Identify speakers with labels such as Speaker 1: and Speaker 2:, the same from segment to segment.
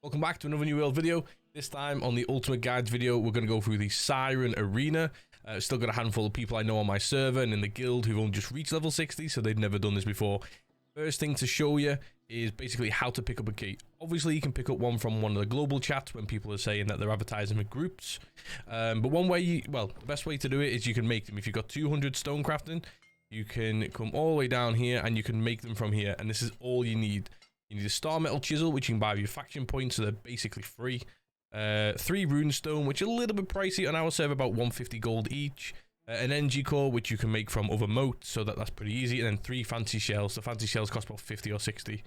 Speaker 1: Welcome back to another New World video. This time on the Ultimate Guides video, we're going to go through the Siren Arena. Still got a handful of people I know on my server and in the guild who've only just reached level 60, so they've never done this before. First thing to show you is basically how to pick up a key. Obviously, you can pick up one from one of the global chats when people are saying that they're advertising with groups. But one way, the best way to do it is you can make them. If you've got 200 stone crafting, you can come all the way down here and you can make them from here. And this is all you need. You need a star metal chisel, which you can buy with your faction points, so they're basically free. 3 rune stone, which are a little bit pricey on our server, about 150 gold each. An NG core, which you can make from other moats, so that's pretty easy. And then 3 fancy shells. The fancy shells cost about 50 or 60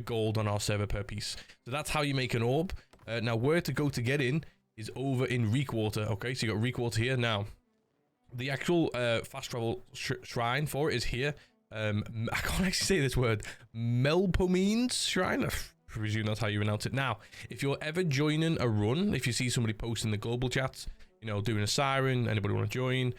Speaker 1: gold on our server per piece. So that's how you make an orb. Now, where to go to get in is over in Reekwater. Okay, so you got Reekwater here. Now, the actual fast travel shrine for it is here. I can't actually say this word. Melpomene's shrine. I presume that's how you pronounce it. Now, if you're ever joining a run, if you see somebody posting the global chats, you know, doing a siren, anybody want to join,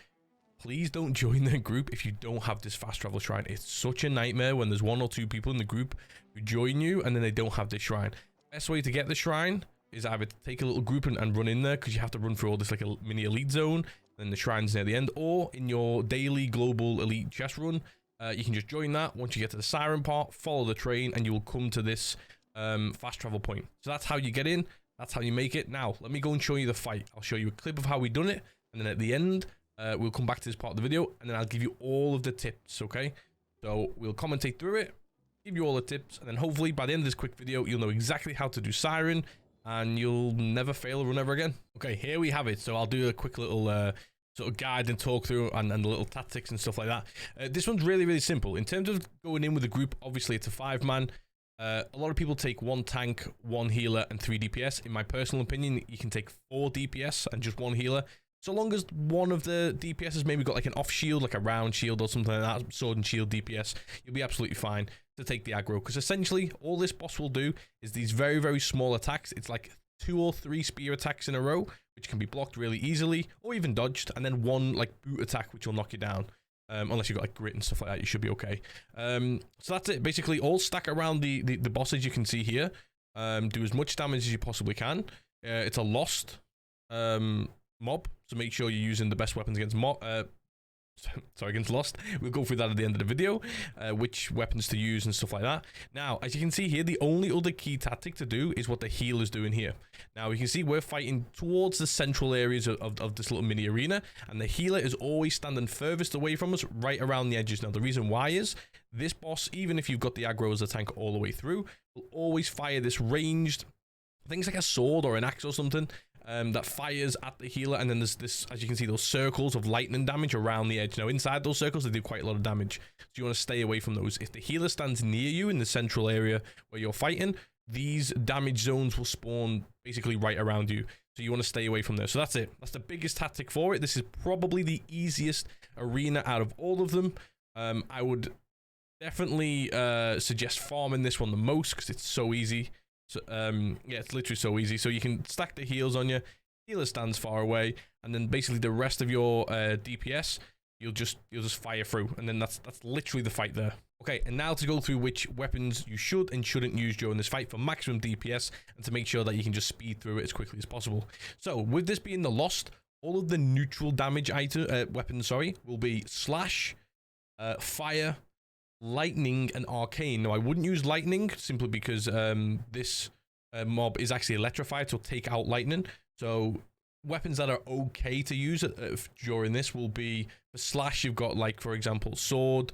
Speaker 1: please don't join their group if you don't have this fast travel shrine. It's such a nightmare when there's 1 or 2 people in the group who join you and then they don't have this shrine. Best way to get the shrine is either to take a little group and run in there, because you have to run through all this like a mini elite zone, then the shrine's near the end, or in your daily global elite chest run. You can just join that. Once you get to the siren part, follow the train and you will come to this fast travel point. So that's how you get in. That's how you make it. Now, let me go and show you the fight. I'll show you a clip of how we done it. And then at the end, we'll come back to this part of the video. And then I'll give you all of the tips, okay? So we'll commentate through it, give you all the tips. And then hopefully by the end of this quick video, you'll know exactly how to do siren. And you'll never fail a run ever again. Okay, here we have it. So I'll do a quick little sort of guide and talk through and the little tactics and stuff like that. This one's really simple. In terms of going in with a group, obviously it's a 5-man. A lot of people take 1 tank, 1 healer, and 3 DPS. In my personal opinion, you can take 4 DPS and just 1 healer. So long as one of the DPS has maybe got like an off shield, like a round shield or something like that, sword and shield DPS, you'll be absolutely fine to take the aggro. Because essentially, all this boss will do is these very small attacks. It's like 2 or 3 spear attacks in a row, which can be blocked really easily, or even dodged, and then 1 like boot attack, which will knock you down. Unless you've got like grit and stuff like that, you should be okay. So that's it. Basically, all stack around the bosses you can see here. Do as much damage as you possibly can. It's a lost mob, so make sure you're using the best weapons against against Lost. We'll go through that at the end of the video, which weapons to use and stuff like that. Now, as you can see here, the only other key tactic to do is what the healer's doing here. Now, you can see we're fighting towards the central areas of this little mini arena, and the healer is always standing furthest away from us, right around the edges. Now, the reason why is this boss, even if you've got the aggro as a tank all the way through, will always fire this ranged, I think it's like a sword or an axe or something, that fires at the healer, and then there's this, as you can see, those circles of lightning damage around the edge. Now, inside those circles, they do quite a lot of damage, so you want to stay away from those. If the healer stands near you in the central area where you're fighting, these damage zones will spawn basically right around you, so you want to stay away from there. So that's it. That's the biggest tactic for it. This is probably the easiest arena out of all of them. I would definitely suggest farming this one the most, because it's so easy. So yeah, it's literally so easy. So you can stack the heals on you. Healer stands far away, and then basically the rest of your DPS you'll just fire through, and then that's literally the fight there. Okay, and now to go through which weapons you should and shouldn't use during this fight for maximum DPS, and to make sure that you can just speed through it as quickly as possible. So with this being the Lost, all of the neutral damage weapons, will be slash, fire, lightning, and arcane. Now, I wouldn't use lightning simply because this mob is actually electrified, so take out lightning. So weapons that are okay to use during this will be for slash. You've got, like, for example, sword,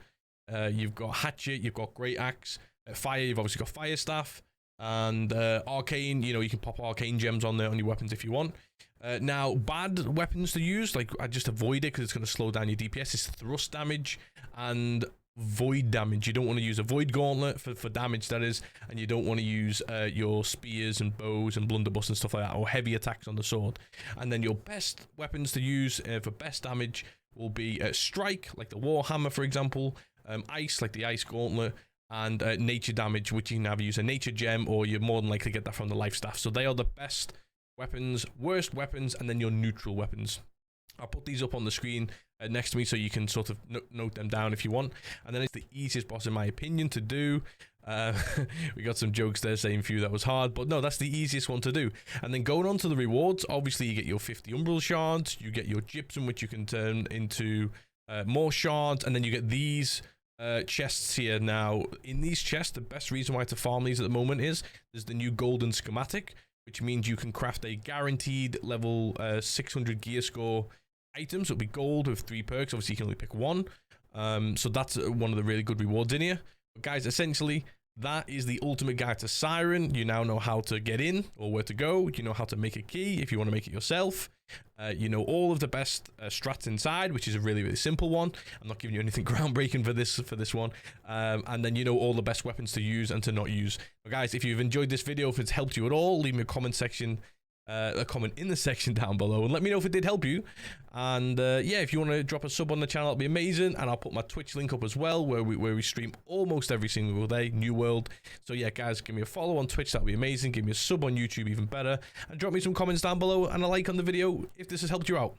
Speaker 1: you've got hatchet, you've got great axe. Fire, you've obviously got fire staff, and arcane, you know, you can pop arcane gems on there on your weapons if you want. Now, bad weapons to use, like, I just avoid it because it's going to slow down your DPS. It's thrust damage and void damage. You don't want to use a void gauntlet for damage, that is, and you don't want to use your spears and bows and blunderbuss and stuff like that, or heavy attacks on the sword. And then your best weapons to use for best damage will be strike, like the warhammer, for example, ice, like the ice gauntlet, and nature damage, which you can either use a nature gem, or you're more than likely to get that from the life staff. So they are the best weapons, worst weapons, and then your neutral weapons. I'll put these up on the screen next to me so you can sort of note them down if you want. And then it's the easiest boss in my opinion to do. We got some jokes there saying few that was hard, but no, that's the easiest one to do. And then going on to the rewards, obviously you get your 50 umbral shards, you get your gypsum, which you can turn into more shards, and then you get these chests here. Now in these chests, the best reason why to farm these at the moment is there's the new golden schematic, which means you can craft a guaranteed level 600 gear score items. It'll be gold with 3 perks. Obviously you can only pick one, so that's one of the really good rewards in here. But guys, essentially that is the ultimate guide to Siren. You now know how to get in or where to go. You know how to make a key if you want to make it yourself. You know all of the best strats inside, which is a really simple one. I'm not giving you anything groundbreaking for this one. And then you know all the best weapons to use and to not use. But guys, if you've enjoyed this video, if it's helped you at all, leave me a comment in the section down below and let me know if it did help you. And yeah, if you want to drop a sub on the channel, that'd be amazing. And I'll put my Twitch link up as well, where we stream almost every single day, New World. So yeah, guys, give me a follow on Twitch, that'd be amazing. Give me a sub on YouTube, even better. And drop me some comments down below and a like on the video if this has helped you out.